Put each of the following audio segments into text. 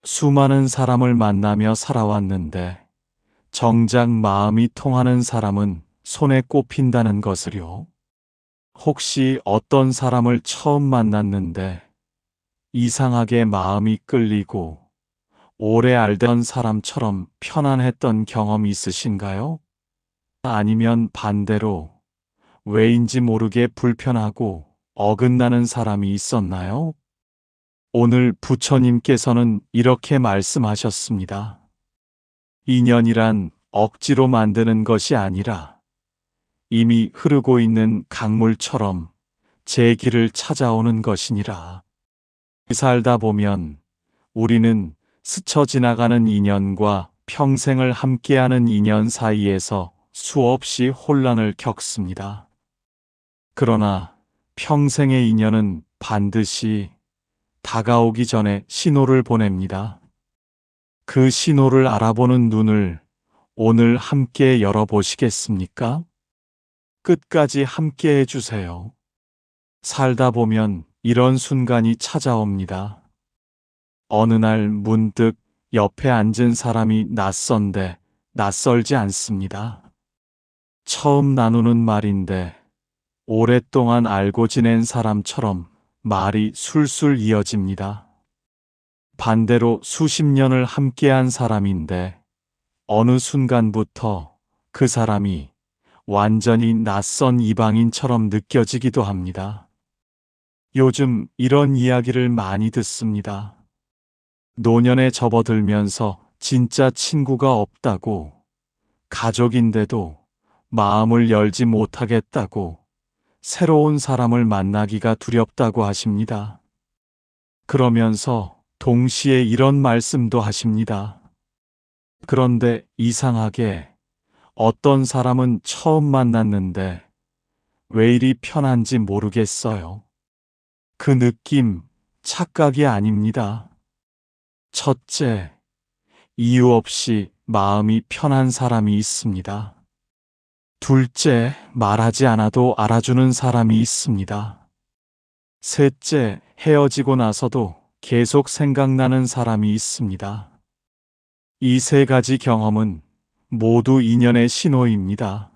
수많은 사람을 만나며 살아왔는데 정작 마음이 통하는 사람은 손에 꼽힌다는 것을요. 혹시 어떤 사람을 처음 만났는데 이상하게 마음이 끌리고 오래 알던 사람처럼 편안했던 경험이 있으신가요? 아니면 반대로 왜인지 모르게 불편하고 어긋나는 사람이 있었나요? 오늘 부처님께서는 이렇게 말씀하셨습니다. 인연이란 억지로 만드는 것이 아니라 이미 흐르고 있는 강물처럼 제 길을 찾아오는 것이니라. 살다 보면 우리는 스쳐 지나가는 인연과 평생을 함께하는 인연 사이에서 수없이 혼란을 겪습니다. 그러나 평생의 인연은 반드시 다가오기 전에 신호를 보냅니다. 그 신호를 알아보는 눈을 오늘 함께 열어보시겠습니까? 끝까지 함께 해주세요. 살다 보면 이런 순간이 찾아옵니다. 어느 날 문득 옆에 앉은 사람이 낯선데 낯설지 않습니다. 처음 나누는 말인데 오랫동안 알고 지낸 사람처럼 말이 술술 이어집니다. 반대로 수십 년을 함께한 사람인데 어느 순간부터 그 사람이 완전히 낯선 이방인처럼 느껴지기도 합니다. 요즘 이런 이야기를 많이 듣습니다. 노년에 접어들면서 진짜 친구가 없다고, 가족인데도 마음을 열지 못하겠다고, 새로운 사람을 만나기가 두렵다고 하십니다. 그러면서 동시에 이런 말씀도 하십니다. 그런데 이상하게 어떤 사람은 처음 만났는데 왜 이리 편한지 모르겠어요. 그 느낌 착각이 아닙니다. 첫째, 이유 없이 마음이 편한 사람이 있습니다. 둘째, 말하지 않아도 알아주는 사람이 있습니다. 셋째, 헤어지고 나서도 계속 생각나는 사람이 있습니다. 이 세 가지 경험은 모두 인연의 신호입니다.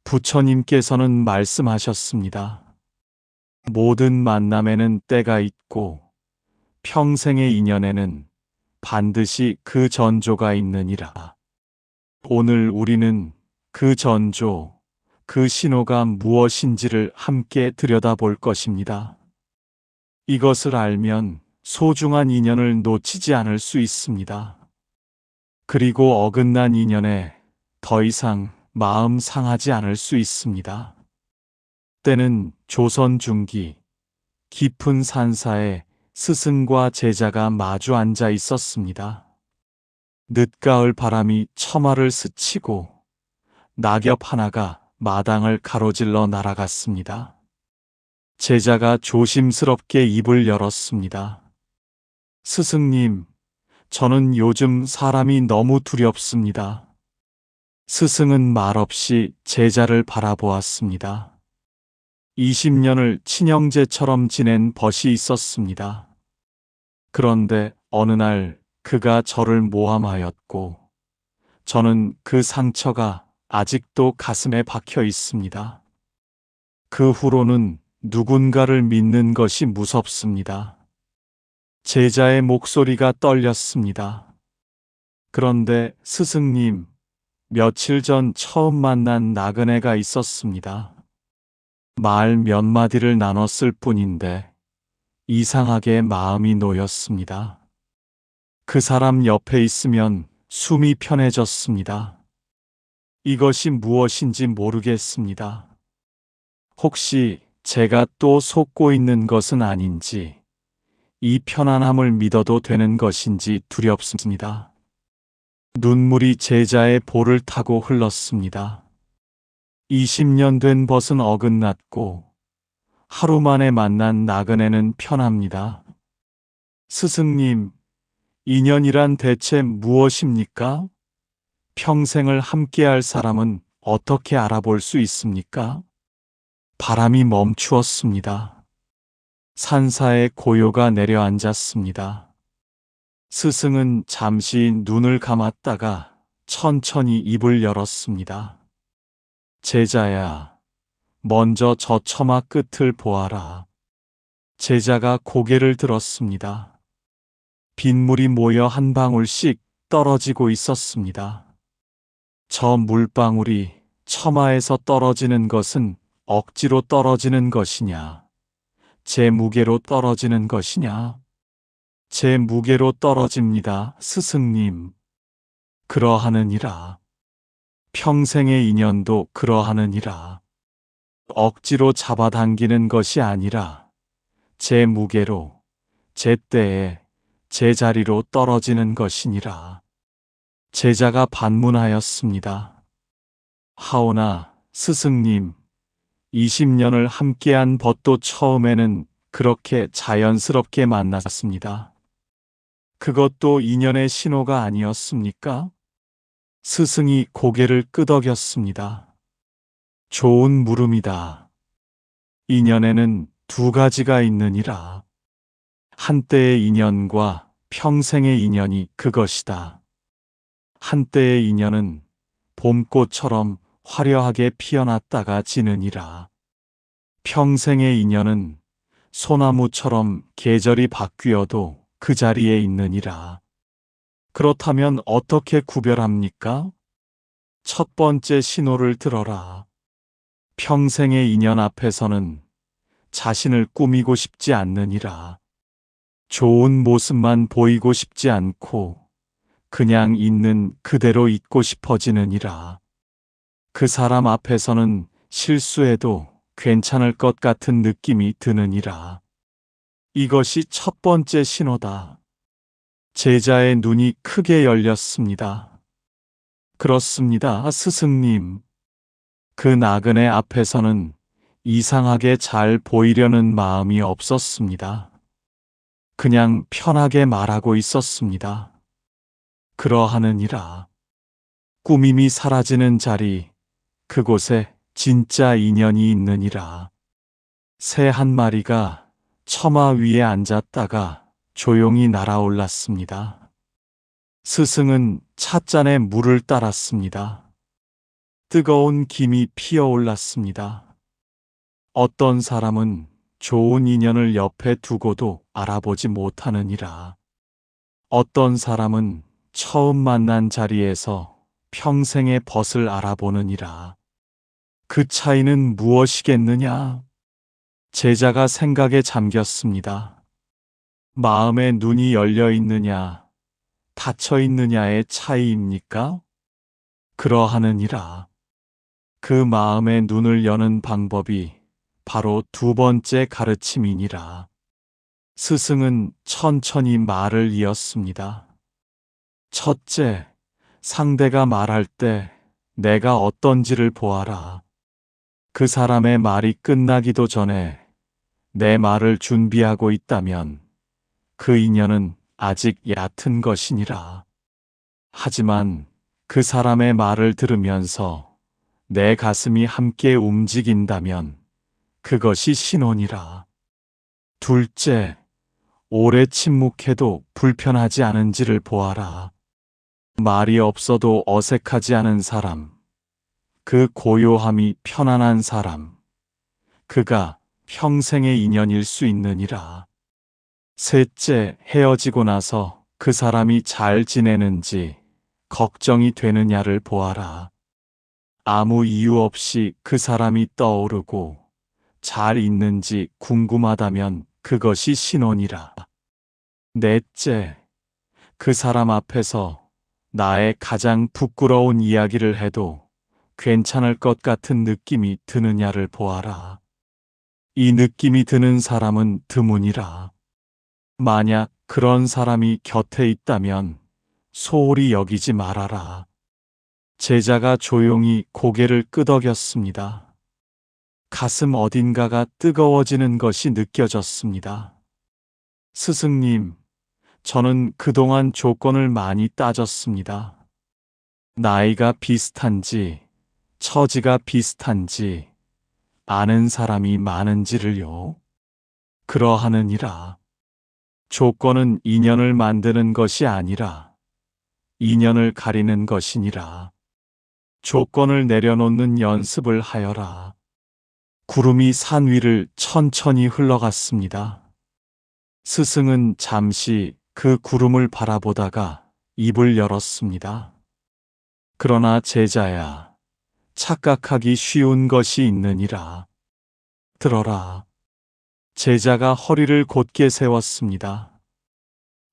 부처님께서는 말씀하셨습니다. 모든 만남에는 때가 있고 평생의 인연에는 반드시 그 전조가 있느니라. 오늘 우리는 그 전조, 그 신호가 무엇인지를 함께 들여다볼 것입니다. 이것을 알면 소중한 인연을 놓치지 않을 수 있습니다. 그리고 어긋난 인연에 더 이상 마음 상하지 않을 수 있습니다. 때는 조선 중기 깊은 산사에 스승과 제자가 마주 앉아 있었습니다. 늦가을 바람이 처마를 스치고 낙엽 하나가 마당을 가로질러 날아갔습니다. 제자가 조심스럽게 입을 열었습니다. 스승님, 저는 요즘 사람이 너무 두렵습니다. 스승은 말없이 제자를 바라보았습니다. 20년을 친형제처럼 지낸 벗이 있었습니다. 그런데 어느 날 그가 저를 모함하였고, 저는 그 상처가 아직도 가슴에 박혀 있습니다. 그 후로는 누군가를 믿는 것이 무섭습니다. 제자의 목소리가 떨렸습니다. 그런데 스승님, 며칠 전 처음 만난 나그네가 있었습니다. 말 몇 마디를 나눴을 뿐인데 이상하게 마음이 놓였습니다. 그 사람 옆에 있으면 숨이 편해졌습니다. 이것이 무엇인지 모르겠습니다. 혹시 제가 또 속고 있는 것은 아닌지, 이 편안함을 믿어도 되는 것인지 두렵습니다. 눈물이 제자의 볼을 타고 흘렀습니다. 20년 된 벗은 어긋났고 하루 만에 만난 나그네는 편합니다. 스승님, 인연이란 대체 무엇입니까? 평생을 함께할 사람은 어떻게 알아볼 수 있습니까? 바람이 멈추었습니다. 산사에 고요가 내려앉았습니다. 스승은 잠시 눈을 감았다가 천천히 입을 열었습니다. 제자야, 먼저 저 처마 끝을 보아라. 제자가 고개를 들었습니다. 빗물이 모여 한 방울씩 떨어지고 있었습니다. 저 물방울이 처마에서 떨어지는 것은 억지로 떨어지는 것이냐? 제 무게로 떨어지는 것이냐? 제 무게로 떨어집니다, 스승님. 그러하느니라. 평생의 인연도 그러하느니라. 억지로 잡아당기는 것이 아니라 제 무게로, 제 때에, 제 자리로 떨어지는 것이니라. 제자가 반문하였습니다. 하오나 스승님, 20년을 함께한 벗도 처음에는 그렇게 자연스럽게 만났습니다. 그것도 인연의 신호가 아니었습니까? 스승이 고개를 끄덕였습니다. 좋은 물음이다. 인연에는 두 가지가 있느니라. 한때의 인연과 평생의 인연이 그것이다. 한때의 인연은 봄꽃처럼 화려하게 피어났다가 지느니라. 평생의 인연은 소나무처럼 계절이 바뀌어도 그 자리에 있느니라. 그렇다면 어떻게 구별합니까? 첫 번째 신호를 들어라. 평생의 인연 앞에서는 자신을 꾸미고 싶지 않느니라. 좋은 모습만 보이고 싶지 않고 그냥 있는 그대로 있고 싶어지느니라. 그 사람 앞에서는 실수해도 괜찮을 것 같은 느낌이 드느니라. 이것이 첫 번째 신호다. 제자의 눈이 크게 열렸습니다. 그렇습니다, 스승님. 그 나그네 앞에서는 이상하게 잘 보이려는 마음이 없었습니다. 그냥 편하게 말하고 있었습니다. 그러하느니라. 꾸밈이 사라지는 자리, 그곳에 진짜 인연이 있느니라. 새 한 마리가 처마 위에 앉았다가 조용히 날아올랐습니다. 스승은 찻잔에 물을 따랐습니다. 뜨거운 김이 피어올랐습니다. 어떤 사람은 좋은 인연을 옆에 두고도 알아보지 못하느니라. 어떤 사람은 처음 만난 자리에서 평생의 벗을 알아보느니라. 그 차이는 무엇이겠느냐? 제자가 생각에 잠겼습니다. 마음의 눈이 열려 있느냐, 닫혀 있느냐의 차이입니까? 그러하느니라. 그 마음의 눈을 여는 방법이 바로 두 번째 가르침이니라. 스승은 천천히 말을 이었습니다. 첫째, 상대가 말할 때 내가 어떤지를 보아라. 그 사람의 말이 끝나기도 전에 내 말을 준비하고 있다면 그 인연은 아직 얕은 것이니라. 하지만 그 사람의 말을 들으면서 내 가슴이 함께 움직인다면 그것이 신혼이라. 둘째, 오래 침묵해도 불편하지 않은지를 보아라. 말이 없어도 어색하지 않은 사람, 그 고요함이 편안한 사람, 그가 평생의 인연일 수 있느니라. 셋째, 헤어지고 나서 그 사람이 잘 지내는지 걱정이 되느냐를 보아라. 아무 이유 없이 그 사람이 떠오르고 잘 있는지 궁금하다면 그것이 신혼이라. 넷째, 그 사람 앞에서 나의 가장 부끄러운 이야기를 해도 괜찮을 것 같은 느낌이 드느냐를 보아라. 이 느낌이 드는 사람은 드문이라. 만약 그런 사람이 곁에 있다면 소홀히 여기지 말아라. 제자가 조용히 고개를 끄덕였습니다. 가슴 어딘가가 뜨거워지는 것이 느껴졌습니다. 스승님, 저는 그동안 조건을 많이 따졌습니다. 나이가 비슷한지, 처지가 비슷한지, 아는 사람이 많은지를요. 그러하느니라. 조건은 인연을 만드는 것이 아니라 인연을 가리는 것이니라. 조건을 내려놓는 연습을 하여라. 구름이 산 위를 천천히 흘러갔습니다. 스승은 잠시 그 구름을 바라보다가 입을 열었습니다. 그러나 제자야, 착각하기 쉬운 것이 있느니라. 들어라. 제자가 허리를 곧게 세웠습니다.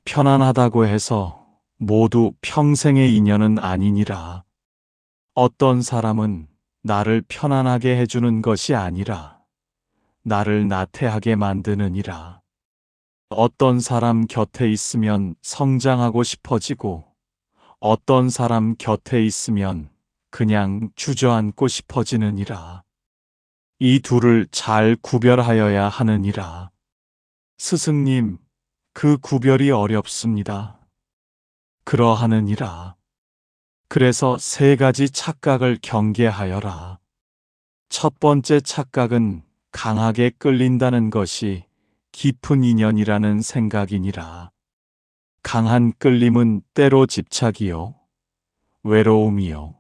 편안하다고 해서 모두 평생의 인연은 아니니라. 어떤 사람은 나를 편안하게 해주는 것이 아니라 나를 나태하게 만드느니라. 어떤 사람 곁에 있으면 성장하고 싶어지고 어떤 사람 곁에 있으면 그냥 주저앉고 싶어지느니라. 이 둘을 잘 구별하여야 하느니라. 스승님, 그 구별이 어렵습니다. 그러하느니라. 그래서 세 가지 착각을 경계하여라. 첫 번째 착각은 강하게 끌린다는 것이 깊은 인연이라는 생각이니라. 강한 끌림은 때로 집착이요, 외로움이요,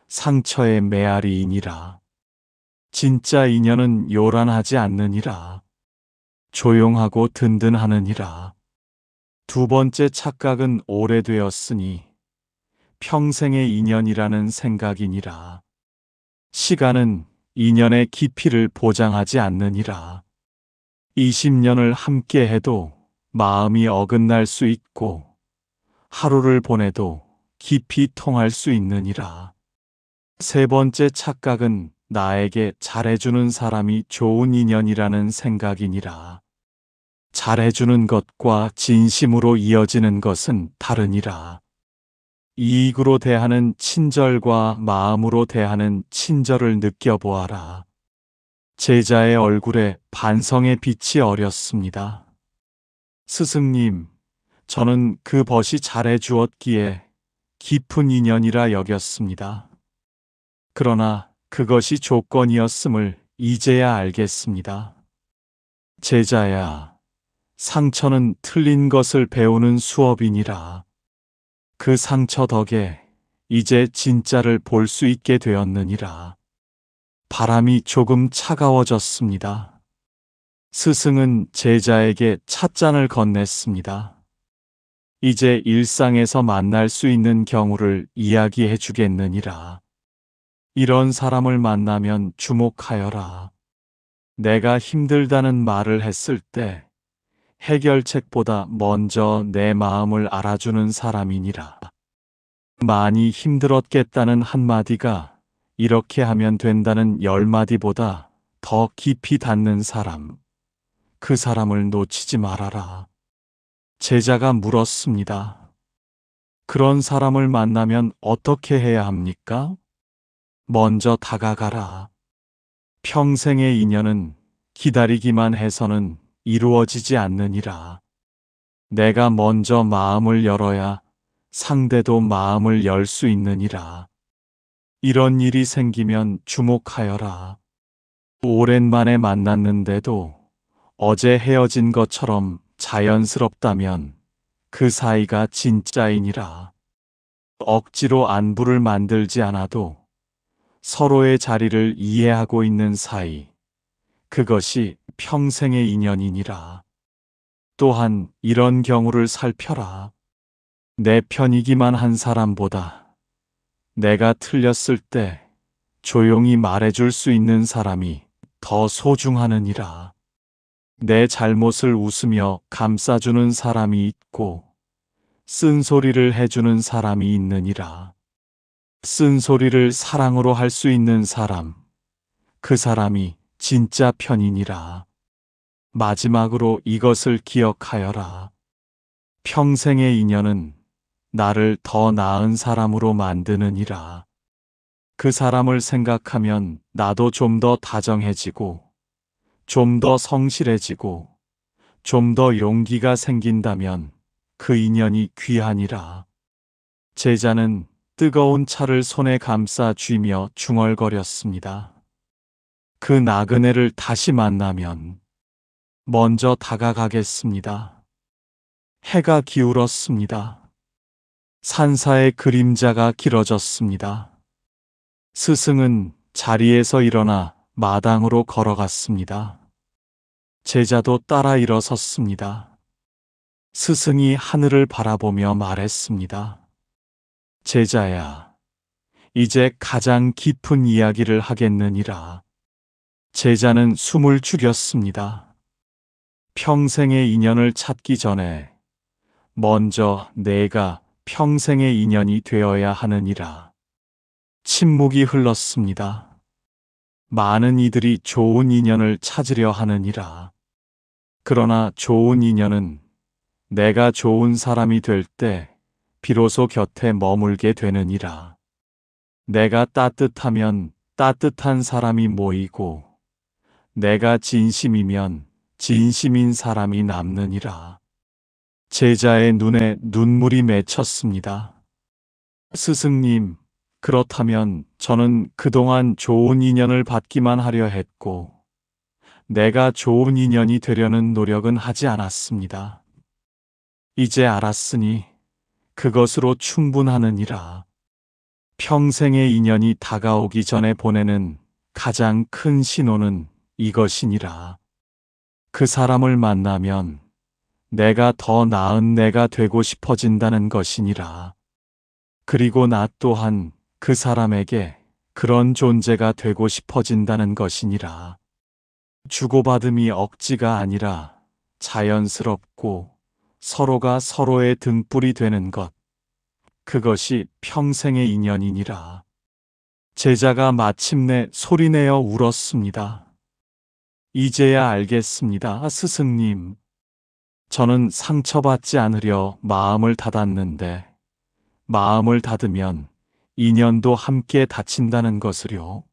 상처의 메아리이니라. 진짜 인연은 요란하지 않느니라. 조용하고 든든하느니라. 두 번째 착각은 오래되었으니 평생의 인연이라는 생각이니라. 시간은 인연의 깊이를 보장하지 않느니라. 20년을 함께 해도 마음이 어긋날 수 있고 하루를 보내도 깊이 통할 수 있느니라. 세 번째 착각은 나에게 잘해주는 사람이 좋은 인연이라는 생각이니라. 잘해주는 것과 진심으로 이어지는 것은 다르니라. 이익으로 대하는 친절과 마음으로 대하는 친절을 느껴보아라. 제자의 얼굴에 반성의 빛이 어렸습니다. 스승님, 저는 그 벗이 잘해주었기에 깊은 인연이라 여겼습니다. 그러나 그것이 조건이었음을 이제야 알겠습니다. 제자야, 상처는 틀린 것을 배우는 수업이니라. 그 상처 덕에 이제 진짜를 볼 수 있게 되었느니라. 바람이 조금 차가워졌습니다. 스승은 제자에게 찻잔을 건넸습니다. 이제 일상에서 만날 수 있는 경우를 이야기해 주겠느니라. 이런 사람을 만나면 주목하여라. 내가 힘들다는 말을 했을 때 해결책보다 먼저 내 마음을 알아주는 사람이니라. 많이 힘들었겠다는 한마디가 이렇게 하면 된다는 10마디보다 더 깊이 닿는 사람, 그 사람을 놓치지 말아라. 제자가 물었습니다. 그런 사람을 만나면 어떻게 해야 합니까? 먼저 다가가라. 평생의 인연은 기다리기만 해서는 이루어지지 않느니라. 내가 먼저 마음을 열어야 상대도 마음을 열 수 있느니라. 이런 일이 생기면 주목하여라. 오랜만에 만났는데도 어제 헤어진 것처럼 자연스럽다면 그 사이가 진짜이니라. 억지로 안부를 만들지 않아도 서로의 자리를 이해하고 있는 사이, 그것이 평생의 인연이니라. 또한 이런 경우를 살펴라. 내 편이기만 한 사람보다 내가 틀렸을 때 조용히 말해줄 수 있는 사람이 더 소중하느니라. 내 잘못을 웃으며 감싸주는 사람이 있고 쓴소리를 해주는 사람이 있느니라. 쓴소리를 사랑으로 할 수 있는 사람, 그 사람이 진짜 편이니라. 마지막으로 이것을 기억하여라. 평생의 인연은 나를 더 나은 사람으로 만드느니라. 그 사람을 생각하면 나도 좀 더 다정해지고, 좀 더 성실해지고, 좀 더 용기가 생긴다면 그 인연이 귀하니라. 제자는 뜨거운 차를 손에 감싸 쥐며 중얼거렸습니다. 그 나그네를 다시 만나면 먼저 다가가겠습니다. 해가 기울었습니다. 산사의 그림자가 길어졌습니다. 스승은 자리에서 일어나 마당으로 걸어갔습니다. 제자도 따라 일어섰습니다. 스승이 하늘을 바라보며 말했습니다. 제자야, 이제 가장 깊은 이야기를 하겠느니라. 제자는 숨을 죽였습니다. 평생의 인연을 찾기 전에 먼저 내가 평생의 인연이 되어야 하느니라. 침묵이 흘렀습니다. 많은 이들이 좋은 인연을 찾으려 하느니라. 그러나 좋은 인연은 내가 좋은 사람이 될 때 비로소 곁에 머물게 되느니라. 내가 따뜻하면 따뜻한 사람이 모이고 내가 진심이면 진심인 사람이 남느니라. 제자의 눈에 눈물이 맺혔습니다. 스승님, 그렇다면 저는 그동안 좋은 인연을 받기만 하려 했고 내가 좋은 인연이 되려는 노력은 하지 않았습니다. 이제 알았으니 그것으로 충분하느니라. 평생의 인연이 다가오기 전에 보내는 가장 큰 신호는 이것이니라. 그 사람을 만나면 내가 더 나은 내가 되고 싶어진다는 것이니라. 그리고 나 또한 그 사람에게 그런 존재가 되고 싶어진다는 것이니라. 주고받음이 억지가 아니라 자연스럽고 서로가 서로의 등불이 되는 것. 그것이 평생의 인연이니라. 제자가 마침내 소리내어 울었습니다. 이제야 알겠습니다, 스승님. 저는 상처받지 않으려 마음을 닫았는데 마음을 닫으면 인연도 함께 닫힌다는 것을요.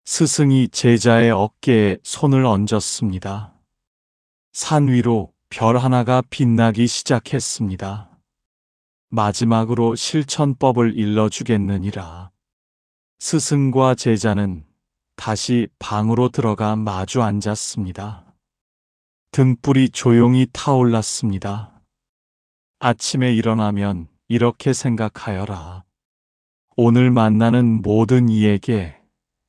스승이 제자의 어깨에 손을 얹었습니다. 산 위로 별 하나가 빛나기 시작했습니다. 마지막으로 실천법을 일러주겠느니라. 스승과 제자는 다시 방으로 들어가 마주 앉았습니다. 등불이 조용히 타올랐습니다. 아침에 일어나면 이렇게 생각하여라. 오늘 만나는 모든 이에게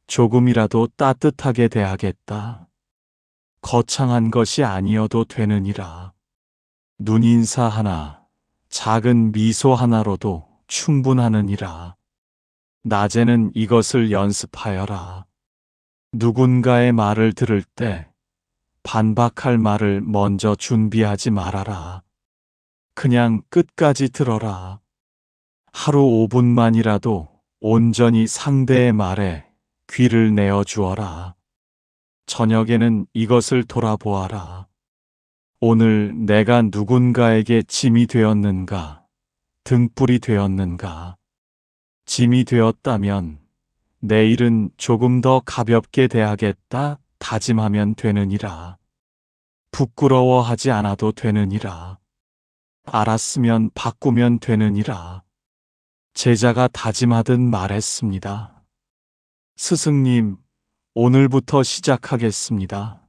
조금이라도 따뜻하게 대하겠다. 거창한 것이 아니어도 되느니라. 눈인사 하나, 작은 미소 하나로도 충분하느니라. 낮에는 이것을 연습하여라. 누군가의 말을 들을 때 반박할 말을 먼저 준비하지 말아라. 그냥 끝까지 들어라. 하루 5분만이라도 온전히 상대의 말에 귀를 내어 주어라. 저녁에는 이것을 돌아보아라. 오늘 내가 누군가에게 짐이 되었는가, 등불이 되었는가. 짐이 되었다면 내일은 조금 더 가볍게 대하겠다 다짐하면 되느니라. 부끄러워하지 않아도 되느니라. 알았으면 바꾸면 되느니라. 제자가 다짐하듯 말했습니다. 스승님, 오늘부터 시작하겠습니다.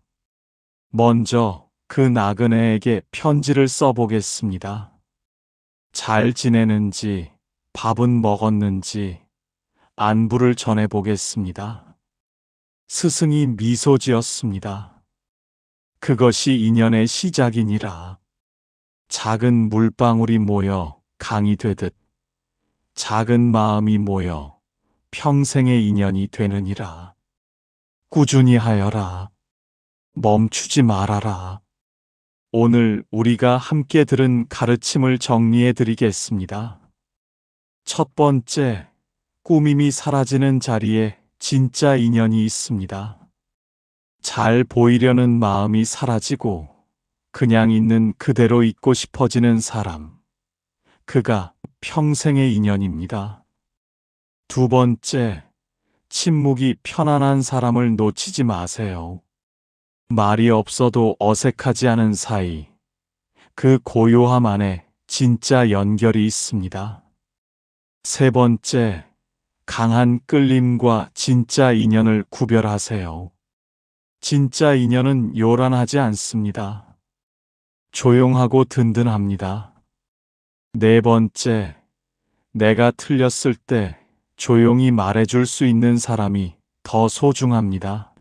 먼저 그 나그네에게 편지를 써보겠습니다. 잘 지내는지, 밥은 먹었는지, 안부를 전해보겠습니다. 스승이 미소 지었습니다. 그것이 인연의 시작이니라. 작은 물방울이 모여 강이 되듯 작은 마음이 모여 평생의 인연이 되느니라. 꾸준히 하여라. 멈추지 말아라. 오늘 우리가 함께 들은 가르침을 정리해 드리겠습니다. 첫 번째, 꾸밈이 사라지는 자리에 진짜 인연이 있습니다. 잘 보이려는 마음이 사라지고 그냥 있는 그대로 있고 싶어지는 사람. 그가 평생의 인연입니다. 두 번째, 침묵이 편안한 사람을 놓치지 마세요. 말이 없어도 어색하지 않은 사이, 그 고요함 안에 진짜 연결이 있습니다. 세 번째, 강한 끌림과 진짜 인연을 구별하세요. 진짜 인연은 요란하지 않습니다. 조용하고 든든합니다. 네 번째, 내가 틀렸을 때 조용히 말해줄 수 있는 사람이 더 소중합니다.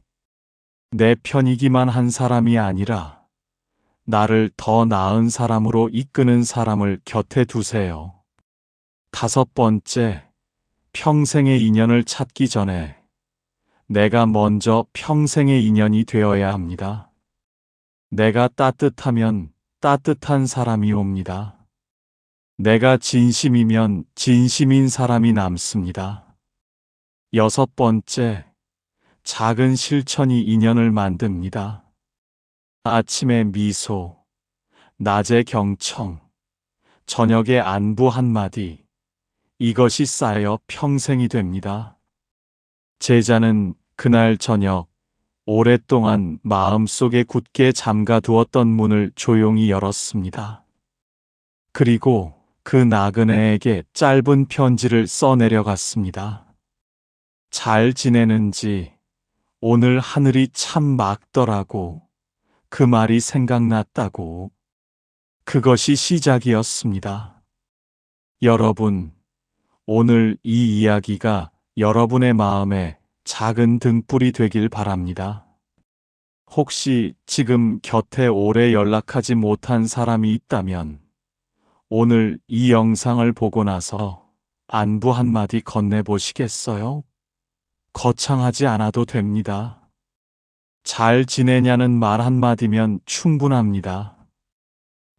내 편이기만 한 사람이 아니라 나를 더 나은 사람으로 이끄는 사람을 곁에 두세요. 다섯 번째, 평생의 인연을 찾기 전에 내가 먼저 평생의 인연이 되어야 합니다. 내가 따뜻하면 따뜻한 사람이 옵니다. 내가 진심이면 진심인 사람이 남습니다. 여섯 번째, 작은 실천이 인연을 만듭니다. 아침에 미소, 낮에 경청, 저녁에 안부 한마디, 이것이 쌓여 평생이 됩니다. 제자는 그날 저녁 오랫동안 마음속에 굳게 잠가두었던 문을 조용히 열었습니다. 그리고 그 나그네에게 짧은 편지를 써내려갔습니다. 잘 지내는지, 오늘 하늘이 참 맑더라고. 그 말이 생각났다고. 그것이 시작이었습니다. 여러분, 오늘 이 이야기가 여러분의 마음에 작은 등불이 되길 바랍니다. 혹시 지금 곁에 오래 연락하지 못한 사람이 있다면 오늘 이 영상을 보고 나서 안부 한마디 건네보시겠어요? 거창하지 않아도 됩니다. 잘 지내냐는 말 한마디면 충분합니다.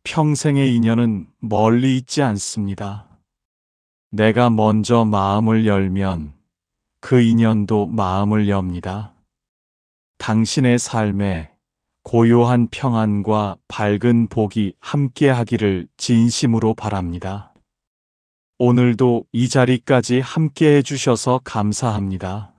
평생의 인연은 멀리 있지 않습니다. 내가 먼저 마음을 열면 그 인연도 마음을 엽니다. 당신의 삶에 고요한 평안과 밝은 복이 함께하기를 진심으로 바랍니다. 오늘도 이 자리까지 함께해 주셔서 감사합니다.